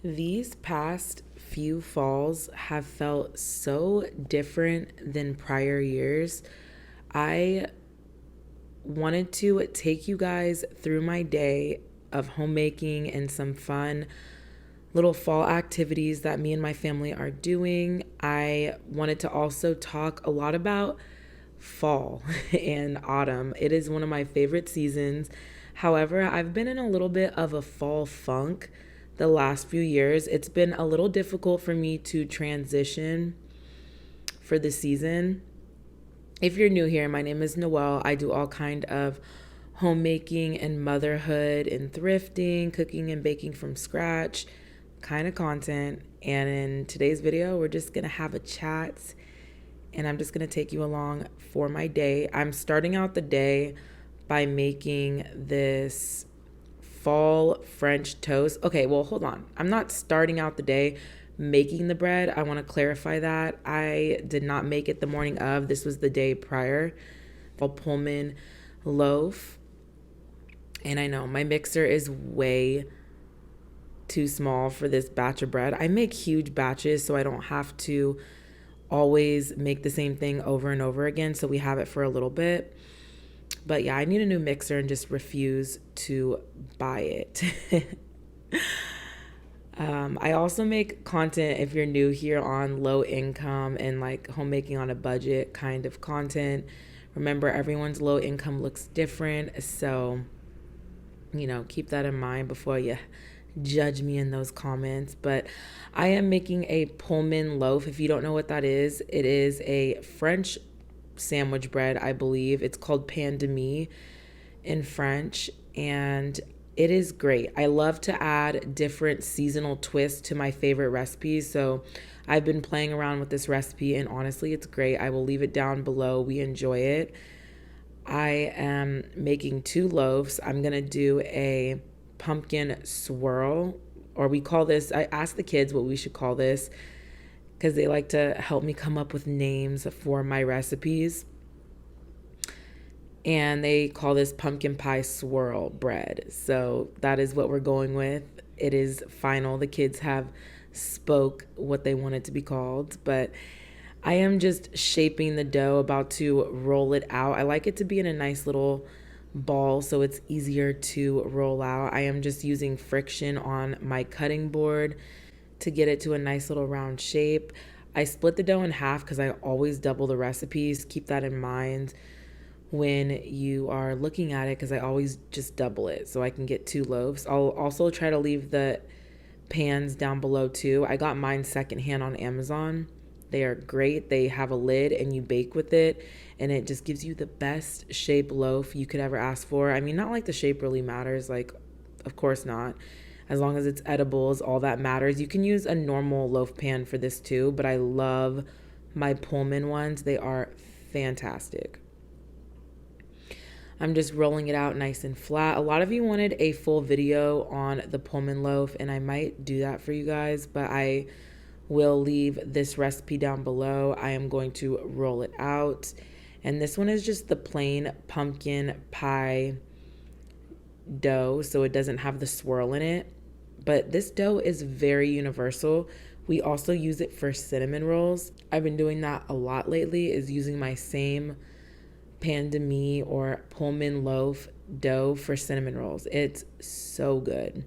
These past few falls have felt so different than prior years. I wanted to take you guys through my day of homemaking and some fun little fall activities that me and my family are doing. I wanted to also talk a lot about fall and autumn. It is one of my favorite seasons. However, I've been in a little bit of a fall funk the last few years. It's been a little difficult for me to transition for the season. If you're new here, my name is Noelle. I do all kind of homemaking and motherhood and thrifting, cooking and baking from scratch kind of content. And in today's video, we're just going to have a chat and I'm just going to take you along for my day. I'm starting out the day by making this fall French toast. Okay, well, hold on. I'm not starting out the day making the bread. I want to clarify that. I did not make it the morning of. This was the day prior. A Pullman loaf. And I know my mixer is way too small for this batch of bread. I make huge batches so I don't have to always make the same thing over and over again. So we have it for a little bit. But yeah, I need a new mixer and just refuse to buy it. I also make content, if you're new here, on low income and like homemaking on a budget kind of content. Remember, everyone's low income looks different. So, keep that in mind before you judge me in those comments. But I am making a Pullman loaf. If you don't know what that is, it is a French sandwich bread, I believe. It's called pain de mie in French, and it is great. I love to add different seasonal twists to my favorite recipes. So I've been playing around with this recipe, and honestly, it's great. I will leave it down below. We enjoy it. I am making 2 loaves. I'm going to do a pumpkin swirl, or we call this, I asked the kids what we should call this because they like to help me come up with names for my recipes. And they call this pumpkin pie swirl bread. So that is what we're going with. It is final. The kids have spoke what they want it to be called, but I am just shaping the dough, about to roll it out. I like it to be in a nice little ball so it's easier to roll out. I am just using friction on my cutting board to get it to a nice little round shape. I split the dough in half because I always double the recipes. Keep that in mind when you are looking at it, because I always just double it so I can get 2 loaves. I'll also try to leave the pans down below too. I got mine secondhand on Amazon. They are great. They have a lid and you bake with it, and it just gives you the best shape loaf you could ever ask for. I mean, not like the shape really matters, like, of course not. As long as it's edible is all that matters. You can use a normal loaf pan for this too, but I love my Pullman ones. They are fantastic. I'm just rolling it out nice and flat. A lot of you wanted a full video on the Pullman loaf, and I might do that for you guys, but I will leave this recipe down below. I am going to roll it out. And this one is just the plain pumpkin pie dough, so it doesn't have the swirl in it. But this dough is very universal. We also use it for cinnamon rolls. I've been doing that a lot lately, is using my same pain de mie or Pullman loaf dough for cinnamon rolls. It's so good.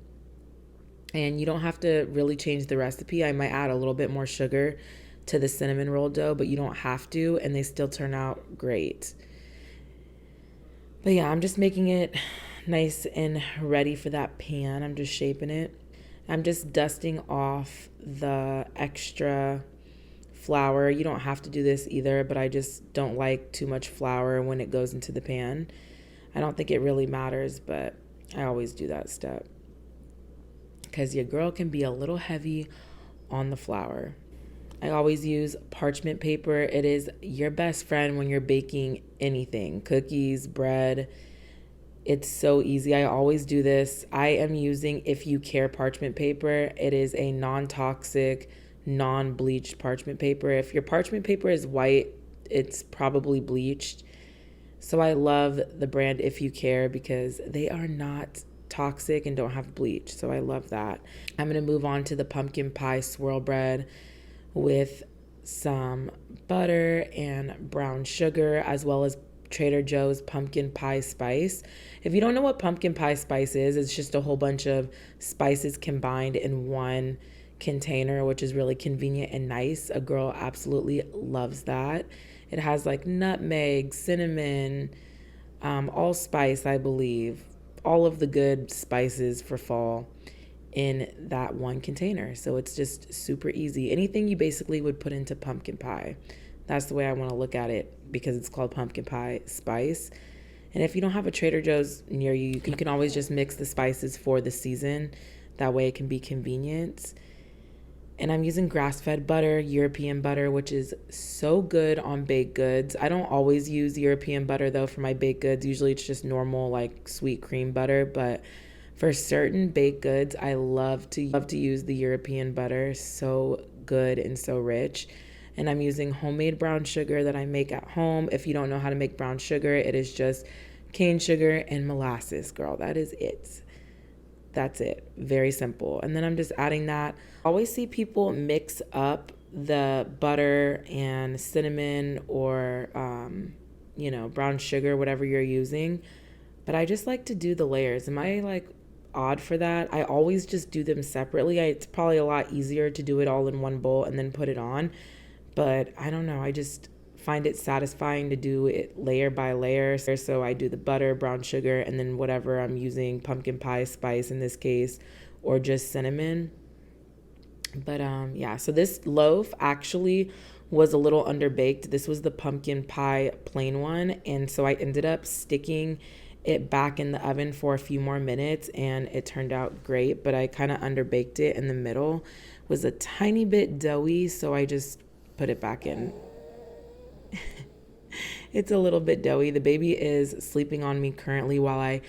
And you don't have to really change the recipe. I might add a little bit more sugar to the cinnamon roll dough, but you don't have to, and they still turn out great. But yeah, I'm just making it nice and ready for that pan. I'm just shaping it. I'm just dusting off the extra flour. You don't have to do this either, but I just don't like too much flour when it goes into the pan. I don't think it really matters, but I always do that step, because your girl can be a little heavy on the flour. I always use parchment paper. It is your best friend when you're baking anything, cookies, bread. It's so easy. I always do this. I am using If You Care parchment paper. It is a non-toxic, non-bleached parchment paper. If your parchment paper is white, it's probably bleached. So I love the brand If You Care because they are not toxic and don't have bleach. So I love that. I'm going to move on to the pumpkin pie swirl bread with some butter and brown sugar, as well as Trader Joe's pumpkin pie spice. If you don't know what pumpkin pie spice is, it's just a whole bunch of spices combined in one container, which is really convenient and nice. A girl absolutely loves that. It has like nutmeg, cinnamon, allspice, I believe, all of the good spices for fall in that one container. So it's just super easy. Anything you basically would put into pumpkin pie. That's the way I want to look at it, because it's called pumpkin pie spice. And if you don't have a Trader Joe's near you, you can always just mix the spices for the season. That way it can be convenient. And I'm using grass-fed butter, European butter, which is so good on baked goods. I don't always use European butter, though, for my baked goods. Usually it's just normal, like, sweet cream butter. But for certain baked goods, I love to use the European butter. So good and so rich. And I'm using homemade brown sugar that I make at home. If you don't know how to make brown sugar, it is just cane sugar and molasses, girl. That is it. That's it. Very simple. And then I'm just adding that. I always see people mix up the butter and cinnamon or, brown sugar, whatever you're using. But I just like to do the layers. Am I like odd for that? I always just do them separately. It's probably a lot easier to do it all in one bowl and then put it on. But I don't know. I just find it satisfying to do it layer by layer. So I do the butter, brown sugar, and then whatever I'm using, pumpkin pie spice in this case, or just cinnamon. But so this loaf actually was a little underbaked. This was the pumpkin pie plain one. And so I ended up sticking it back in the oven for a few more minutes, and it turned out great. But I kind of underbaked it in the middle. It was a tiny bit doughy, so I just put it back in. It's a little bit doughy. The baby is sleeping on me currently while I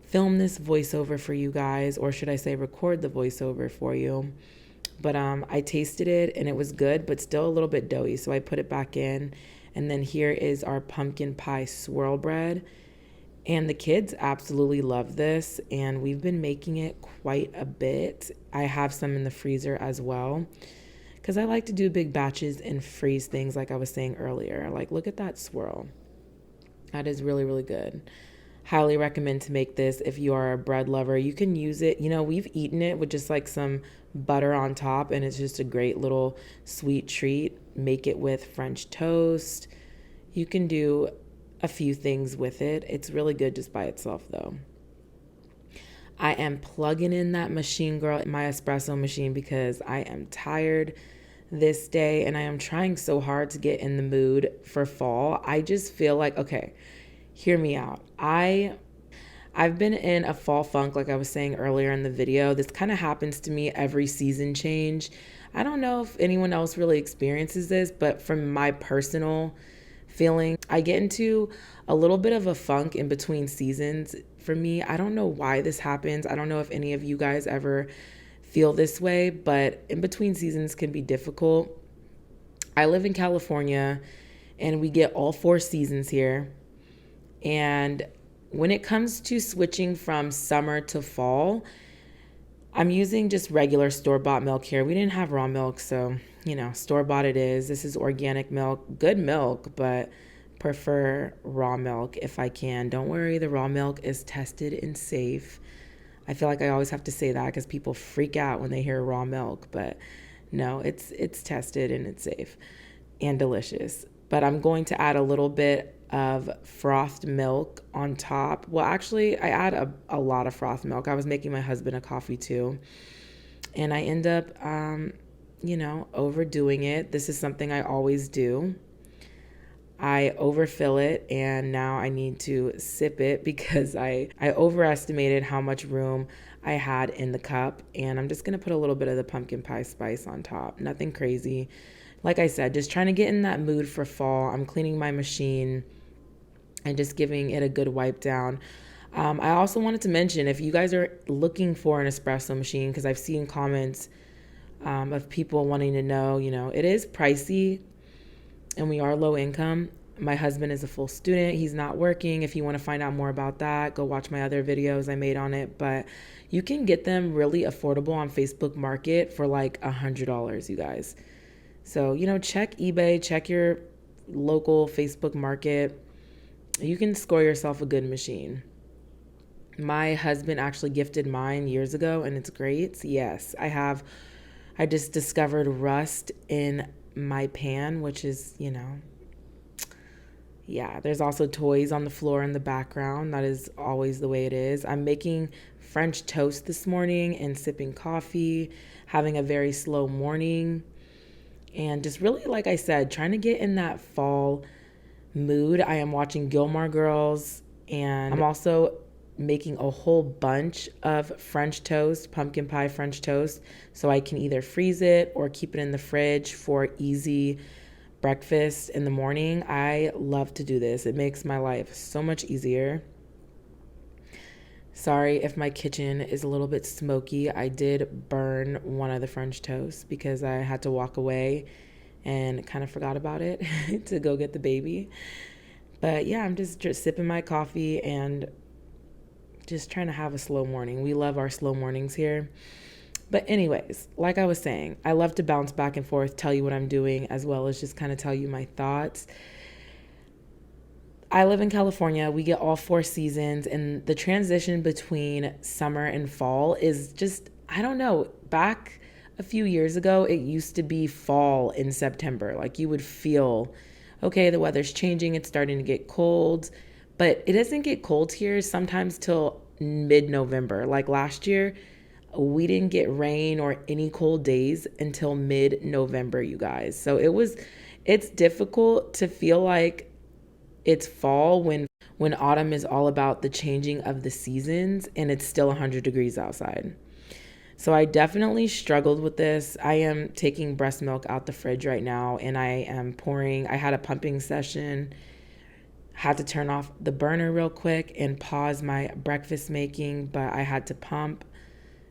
film this voiceover for you guys, or should I say record the voiceover for you. But I tasted it and it was good, but still a little bit doughy. So I put it back in. And then here is our pumpkin pie swirl bread. And the kids absolutely love this. And we've been making it quite a bit. I have some in the freezer as well, because I like to do big batches and freeze things like I was saying earlier. Like, look at that swirl. That is really, really good. Highly recommend to make this if you are a bread lover. You can use it. We've eaten it with just like some butter on top, and it's just a great little sweet treat. Make it with French toast. You can do a few things with it. It's really good just by itself, though. I am plugging in that machine, girl, my espresso machine, because I am tired this day and I am trying so hard to get in the mood for fall. I just feel like, okay, hear me out. I've been in a fall funk, like I was saying earlier in the video. This kind of happens to me every season change. I don't know if anyone else really experiences this, but from my personal feeling, I get into a little bit of a funk in between seasons. For me, I don't know why this happens. I don't know if any of you guys ever feel this way, but in between seasons can be difficult. I live in California and we get all 4 seasons here. And when it comes to switching from summer to fall, I'm using just regular store-bought milk here. We didn't have raw milk, so, store-bought it is. This is organic milk, good milk, but prefer raw milk if I can. Don't worry, the raw milk is tested and safe. I feel like I always have to say that because people freak out when they hear raw milk, but no, it's tested and it's safe and delicious. But I'm going to add a little bit of frothed milk on top. Well, actually, I add a lot of frothed milk. I was making my husband a coffee too, and I end up, overdoing it. This is something I always do. I overfill it, and now I need to sip it because I overestimated how much room I had in the cup. And I'm just going to put a little bit of the pumpkin pie spice on top. Nothing crazy. Like I said, just trying to get in that mood for fall. I'm cleaning my machine and just giving it a good wipe down. I also wanted to mention, if you guys are looking for an espresso machine, because I've seen comments of people wanting to know, it is pricey and we are low income. My husband is a full student. He's not working. If you want to find out more about that, go watch my other videos I made on it. But you can get them really affordable on Facebook Market for like $100, you guys. So, check eBay, check your local Facebook Market. You can score yourself a good machine. My husband actually gifted mine years ago, and it's great. Yes, I have. I just discovered rust in my pan, which is, yeah, there's also toys on the floor in the background. That is always the way it is. I'm making French toast this morning and sipping coffee, having a very slow morning, and just really, like I said, trying to get in that fall mood. I am watching Gilmore Girls, and I'm also making a whole bunch of French toast, pumpkin pie French toast, so I can either freeze it or keep it in the fridge for easy breakfast in the morning. I love to do this. It makes my life so much easier. Sorry if my kitchen is a little bit smoky. I did burn one of the French toasts because I had to walk away and kind of forgot about it to go get the baby. But yeah, I'm just sipping my coffee and just trying to have a slow morning. We love our slow mornings here. But anyways, like I was saying, I love to bounce back and forth, tell you what I'm doing, as well as just kind of tell you my thoughts. I live in California. We get all 4 seasons, and the transition between summer and fall is just, I don't know, back a few years ago, it used to be fall in September. Like you would feel, okay, the weather's changing, it's starting to get cold, but it doesn't get cold here sometimes till mid-November. Like last year, we didn't get rain or any cold days until mid-November, you guys. So it's difficult to feel like it's fall when autumn is all about the changing of the seasons and it's still 100 degrees outside. So I definitely struggled with this. I am taking breast milk out the fridge right now, and I am pouring. I had a pumping session, had to turn off the burner real quick and pause my breakfast making, but I had to pump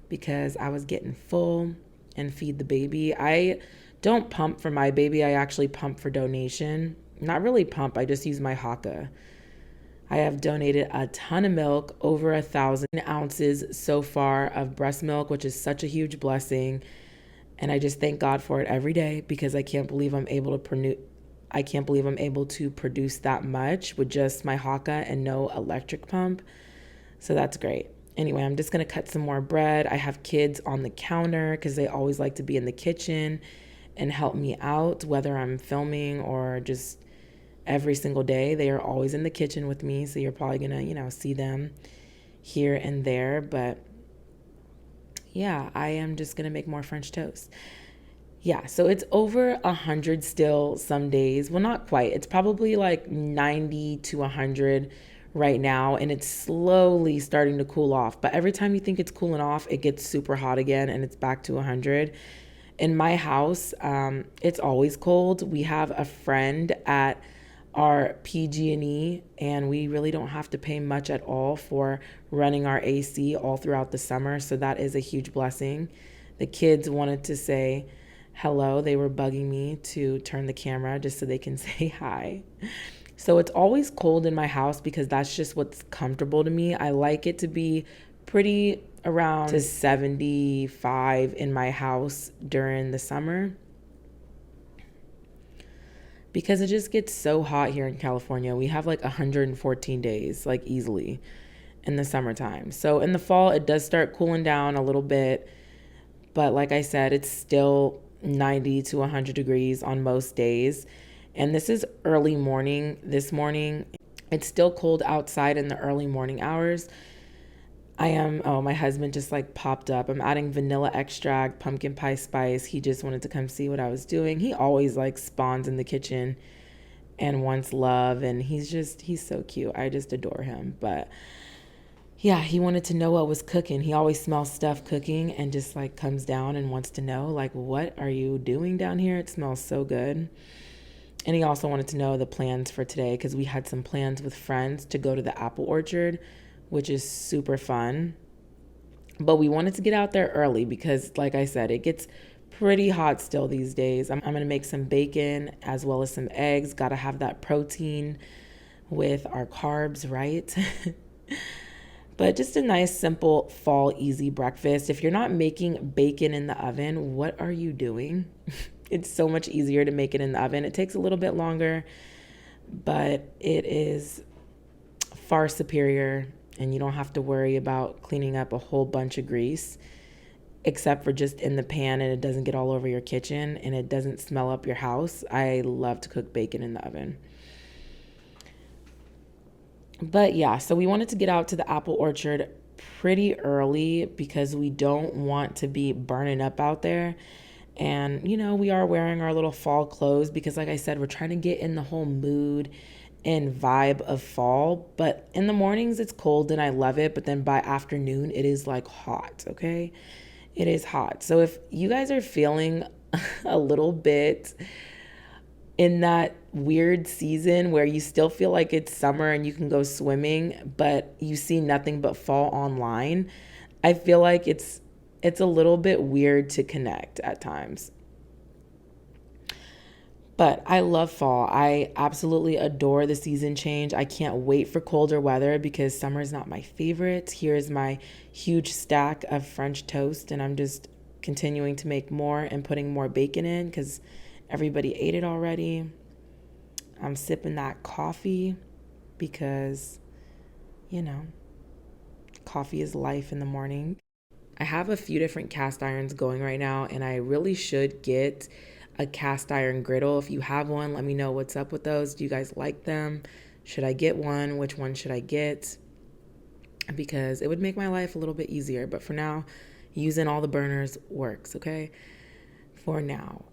because I was getting full and feed the baby. I don't pump for my baby. I actually pump for donation. Not really pump. I just use my Haka. I have donated a ton of milk, over 1,000 ounces so far of breast milk, which is such a huge blessing. And I just thank God for it every day because I can't believe I'm able to produce that much with just my Haka and no electric pump. So that's great. Anyway, I'm just going to cut some more bread. I have kids on the counter because they always like to be in the kitchen and help me out, whether I'm filming or just every single day. They are always in the kitchen with me, so you're probably going to, see them here and there. But yeah, I am just going to make more French toast. Yeah, so it's over 100 still some days. Well, not quite. It's probably like 90 to 100 right now, and it's slowly starting to cool off. But every time you think it's cooling off, it gets super hot again and it's back to 100. In my house, it's always cold. We have a friend at our PG&E, and we really don't have to pay much at all for running our AC all throughout the summer, so that is a huge blessing. The kids wanted to say hello. They were bugging me to turn the camera just so they can say hi. So it's always cold in my house because that's just what's comfortable to me. I like it to be pretty around to 75 in my house during the summer because it just gets so hot here in California. We have like 114 days, like easily in the summertime. So in the fall, it does start cooling down a little bit. But like I said, it's still 90 to 100 degrees on most days. And this is early morning this morning. It's still cold outside in the early morning hours. My husband just like popped up. I'm adding vanilla extract, pumpkin pie spice. He just wanted to come see what I was doing. He always like spawns in the kitchen and wants love. And he's so cute. I just adore him. But yeah, he wanted to know what was cooking. He always smells stuff cooking and just like comes down and wants to know like, what are you doing down here? It smells so good. And he also wanted to know the plans for today because we had some plans with friends to go to the apple orchard, which is super fun. But we wanted to get out there early because, like I said, it gets pretty hot still these days. I'm gonna make some bacon as well as some eggs. Gotta have that protein with our carbs, right? But just a nice, simple, fall, easy breakfast. If you're not making bacon in the oven, what are you doing? It's so much easier to make it in the oven. It takes a little bit longer, but it is far superior, and you don't have to worry about cleaning up a whole bunch of grease, except for just in the pan, and it doesn't get all over your kitchen and it doesn't smell up your house. I love to cook bacon in the oven. But yeah, so we wanted to get out to the apple orchard pretty early because we don't want to be burning up out there. And, we are wearing our little fall clothes because, like I said, we're trying to get in the whole mood and vibe of fall. But in the mornings, it's cold and I love it. But then by afternoon, it is like hot, okay? It is hot. So if you guys are feeling a little bit in that weird season where you still feel like it's summer and you can go swimming, but you see nothing but fall online, I feel like it's a little bit weird to connect at times. But I love fall. I absolutely adore the season change. I can't wait for colder weather because summer is not my favorite. Here's my huge stack of French toast, and I'm just continuing to make more and putting more bacon in because everybody ate it already. I'm sipping that coffee because, coffee is life in the morning. I have a few different cast irons going right now, and I really should get a cast iron griddle. If you have one, let me know what's up with those. Do you guys like them? Should I get one? Which one should I get? Because it would make my life a little bit easier. But for now, using all the burners works, okay? For now.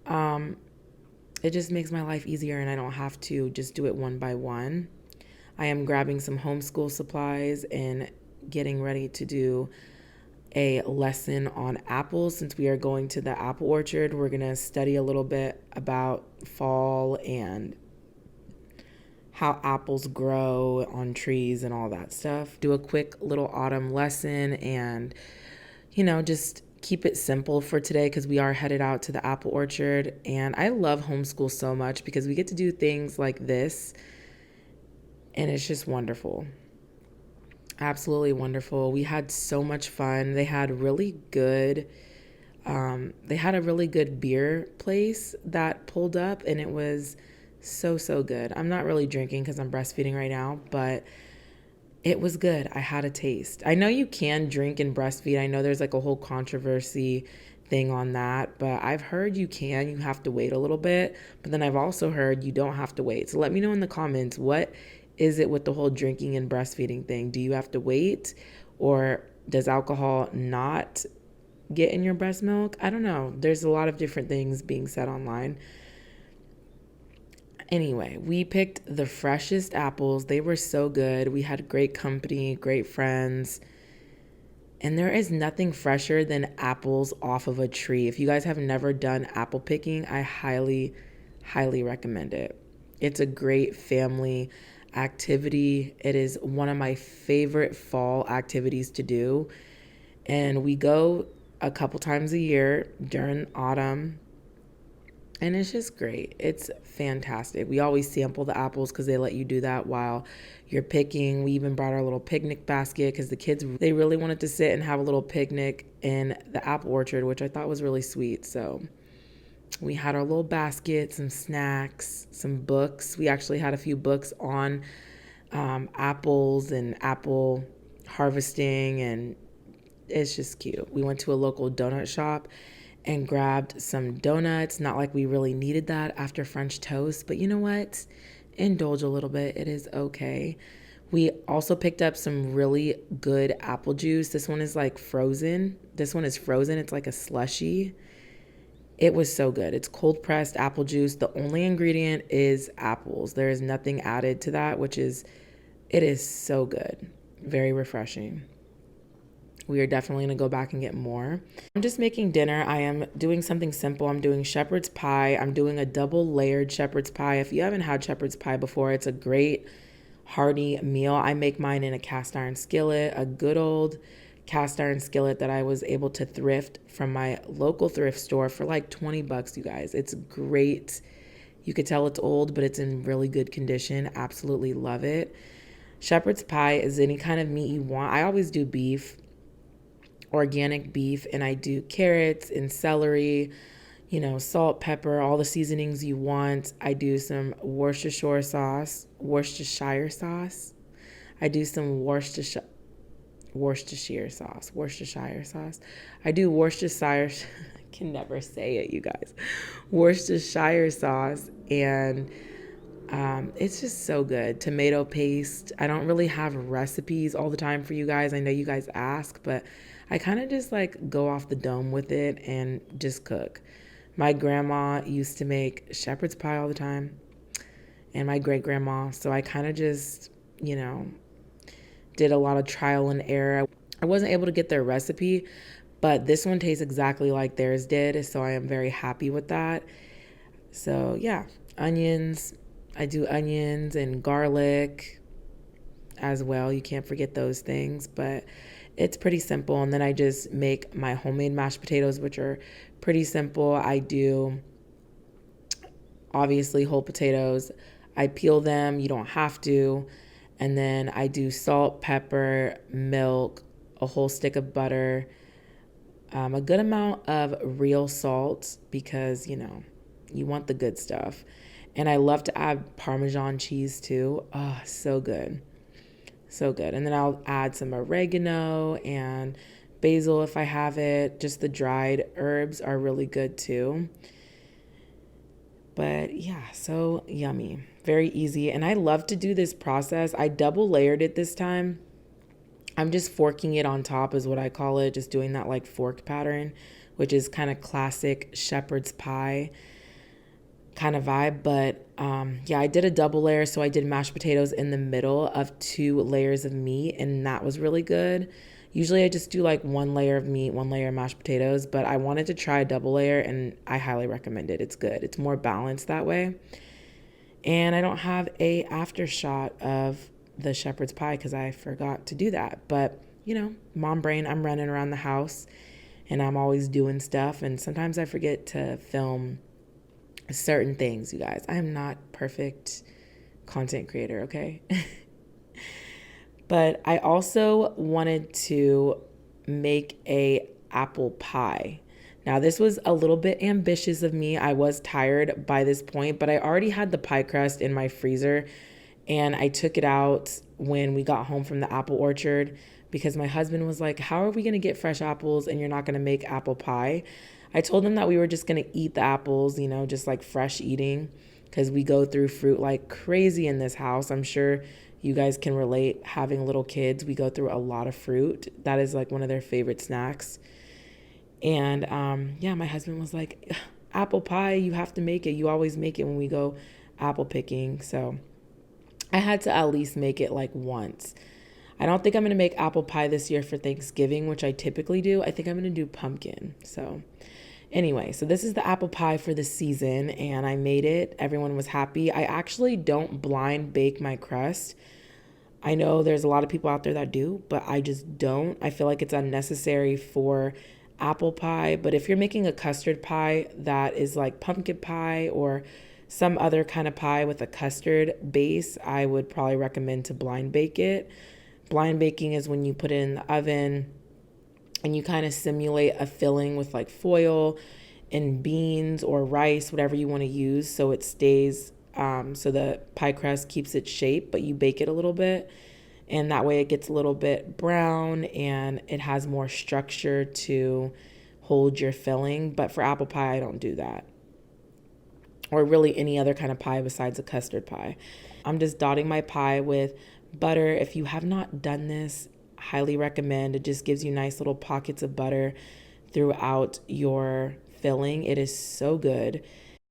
It just makes my life easier and I don't have to just do it one by one. I am grabbing some homeschool supplies and getting ready to do a lesson on apples. Since we are going to the apple orchard, we're going to study a little bit about fall and how apples grow on trees and all that stuff. Do a quick little autumn lesson and, just keep it simple for today because we are headed out to the apple orchard. And I love homeschool so much because we get to do things like this and it's just wonderful. Absolutely wonderful. We had so much fun. They had a really good beer place that pulled up and it was so good. I'm not really drinking because I'm breastfeeding right now, but it was good. I had a taste. I know you can drink and breastfeed. I know there's like a whole controversy thing on that, but I've heard you have to wait a little bit, but then I've also heard you don't have to wait. So let me know in the comments, what is it with the whole drinking and breastfeeding thing? Do you have to wait, or does alcohol not get in your breast milk? I don't know. There's a lot of different things being said online. Anyway, we picked the freshest apples. They were so good. We had great company, great friends. And there is nothing fresher than apples off of a tree. If you guys have never done apple picking, I highly recommend it. It's a great family activity. It is one of my favorite fall activities to do. And we go a couple times a year during autumn. And it's just great. It's fantastic. We always sample the apples because they let you do that while you're picking. We even brought our little picnic basket because the kids, they really wanted to sit and have a little picnic in the apple orchard, which I thought was really sweet. So we had our little basket, some snacks, some books. We actually had a few books on apples and apple harvesting, and it's just cute. We went to a local donut shop and grabbed some donuts. Not like we really needed that after French toast, but you know what? Indulge a little bit. It is okay. We also picked up some really good apple juice. This one is like frozen. This one is frozen. It's like a slushie. It was so good. It's cold pressed apple juice. The only ingredient is apples. There is nothing added to that, it is so good. Very refreshing. We are definitely going to go back and get more. I'm just making dinner. I am doing something simple. I'm doing shepherd's pie. I'm doing a double layered shepherd's pie. If you haven't had shepherd's pie before, it's a great hearty meal. I make mine in a cast iron skillet, a good old cast iron skillet that I was able to thrift from my local thrift store for like 20 bucks, you guys. It's great. You could tell it's old, but it's in really good condition. Absolutely love it. Shepherd's pie is any kind of meat you want. I always do beef, organic beef, and I do carrots and celery, salt, pepper, all the seasonings you want. I do some Worcestershire sauce. I do some Worcestershire sauce. I do Worcestershire, I can never say it, you guys. Worcestershire sauce, and it's just so good. Tomato paste. I don't really have recipes all the time for you guys. I know you guys ask, but I kind of just like go off the dome with it and just cook. My grandma used to make shepherd's pie all the time, and my great grandma. So I kind of just, did a lot of trial and error. I wasn't able to get their recipe, but this one tastes exactly like theirs did. So I am very happy with that. So yeah, onions. I do onions and garlic as well. You can't forget those things, but it's pretty simple. And then I just make my homemade mashed potatoes, which are pretty simple. I do obviously whole potatoes. I peel them. You don't have to. And then I do salt, pepper, milk, a whole stick of butter, a good amount of real salt because, you want the good stuff. And I love to add Parmesan cheese too. Oh, so good. So good. And then I'll add some oregano and basil if I have it. Just the dried herbs are really good too. But yeah, so yummy. Very easy. And I love to do this process. I double layered it this time. I'm just forking it on top is what I call it. Just doing that like fork pattern, which is kind of classic shepherd's pie kind of vibe. But yeah, I did a double layer. So I did mashed potatoes in the middle of 2 layers of meat, and that was really good. Usually I just do like 1 layer of meat, 1 layer of mashed potatoes, but I wanted to try a double layer and I highly recommend it. It's good. It's more balanced that way. And I don't have a after shot of the shepherd's pie because I forgot to do that. But, mom brain, I'm running around the house and I'm always doing stuff. And sometimes I forget to film certain things, you guys. I am not perfect content creator, okay? But I also wanted to make a apple pie. Now, this was a little bit ambitious of me. I was tired by this point, but I already had the pie crust in my freezer, and I took it out when we got home from the apple orchard because my husband was like, how are we going to get fresh apples and you're not going to make apple pie? I told him that we were just going to eat the apples, just like fresh eating because we go through fruit like crazy in this house. I'm sure you guys can relate having little kids. We go through a lot of fruit. That is like one of their favorite snacks. And yeah, my husband was like, apple pie, you have to make it. You always make it when we go apple picking. So I had to at least make it like once. I don't think I'm going to make apple pie this year for Thanksgiving, which I typically do. I think I'm going to do pumpkin. So anyway, so this is the apple pie for the season, and I made it. Everyone was happy. I actually don't blind bake my crust. I know there's a lot of people out there that do, but I just don't. I feel like it's unnecessary for apple pie. But if you're making a custard pie that is like pumpkin pie or some other kind of pie with a custard base, I would probably recommend to blind bake it. Blind baking is when you put it in the oven and you kind of simulate a filling with like foil and beans or rice, whatever you want to use, so it stays, so the pie crust keeps its shape, but you bake it a little bit. And that way it gets a little bit brown and it has more structure to hold your filling. But for apple pie, I don't do that. Or really any other kind of pie besides a custard pie. I'm just dotting my pie with butter. If you have not done this, highly recommend. It just gives you nice little pockets of butter throughout your filling. It is so good.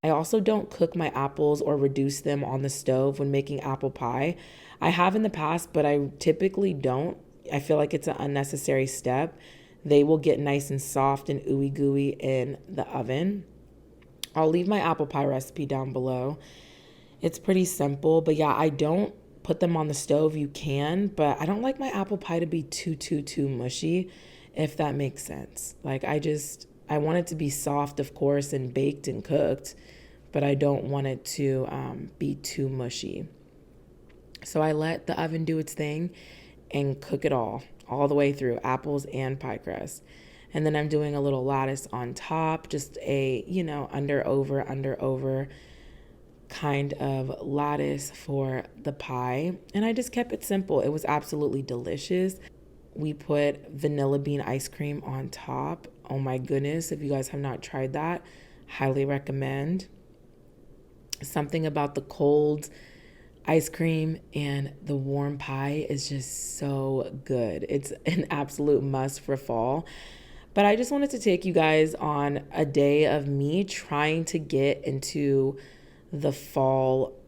I also don't cook my apples or reduce them on the stove when making apple pie. I have in the past, but I typically don't. I feel like it's an unnecessary step. They will get nice and soft and ooey gooey in the oven. I'll leave my apple pie recipe down below. It's pretty simple, but yeah, I don't put them on the stove, you can, but I don't like my apple pie to be too mushy, if that makes sense. Like I want it to be soft, of course, and baked and cooked, but I don't want it to be too mushy. So I let the oven do its thing and cook it all the way through, apples and pie crust. And then I'm doing a little lattice on top, just a, under over kind of lattice for the pie. And I just kept it simple. It was absolutely delicious. We put vanilla bean ice cream on top. Oh my goodness, if you guys have not tried that, highly recommend. Something about the cold ice cream and the warm pie is just so good. It's an absolute must for fall. But I just wanted to take you guys on a day of me trying to get into the fall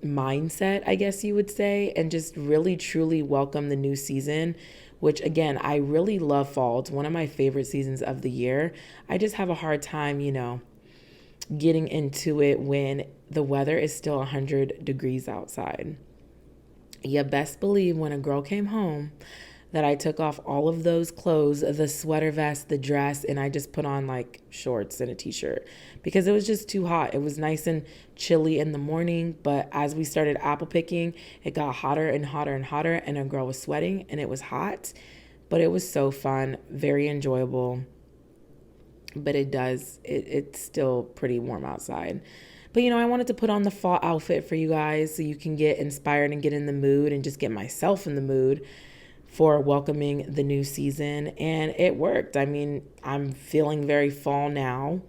mindset, I guess you would say, and just really truly welcome the new season, which again, I really love fall. It's one of my favorite seasons of the year. I just have a hard time, getting into it when the weather is still 100 degrees outside. You best believe when a girl came home that I took off all of those clothes, the sweater vest, the dress, and I just put on like shorts and a t-shirt because it was just too hot. It was nice and chilly in the morning, but as we started apple picking, it got hotter and hotter and hotter, and a girl was sweating and it was hot, but it was so fun, very enjoyable. But it's still pretty warm outside. But I wanted to put on the fall outfit for you guys so you can get inspired and get in the mood and just get myself in the mood for welcoming the new season. And it worked. I mean, I'm feeling very fall now,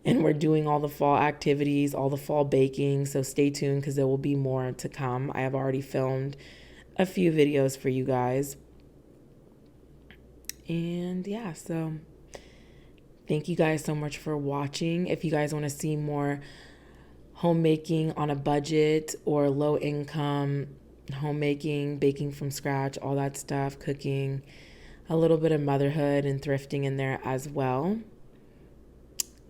and we're doing all the fall activities, all the fall baking. So stay tuned because there will be more to come. I have already filmed a few videos for you guys. And yeah, so thank you guys so much for watching. If you guys want to see more homemaking on a budget or low income, homemaking, baking from scratch, all that stuff, cooking, a little bit of motherhood and thrifting in there as well.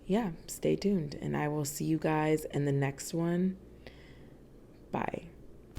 Yeah, stay tuned, and I will see you guys in the next one. Bye.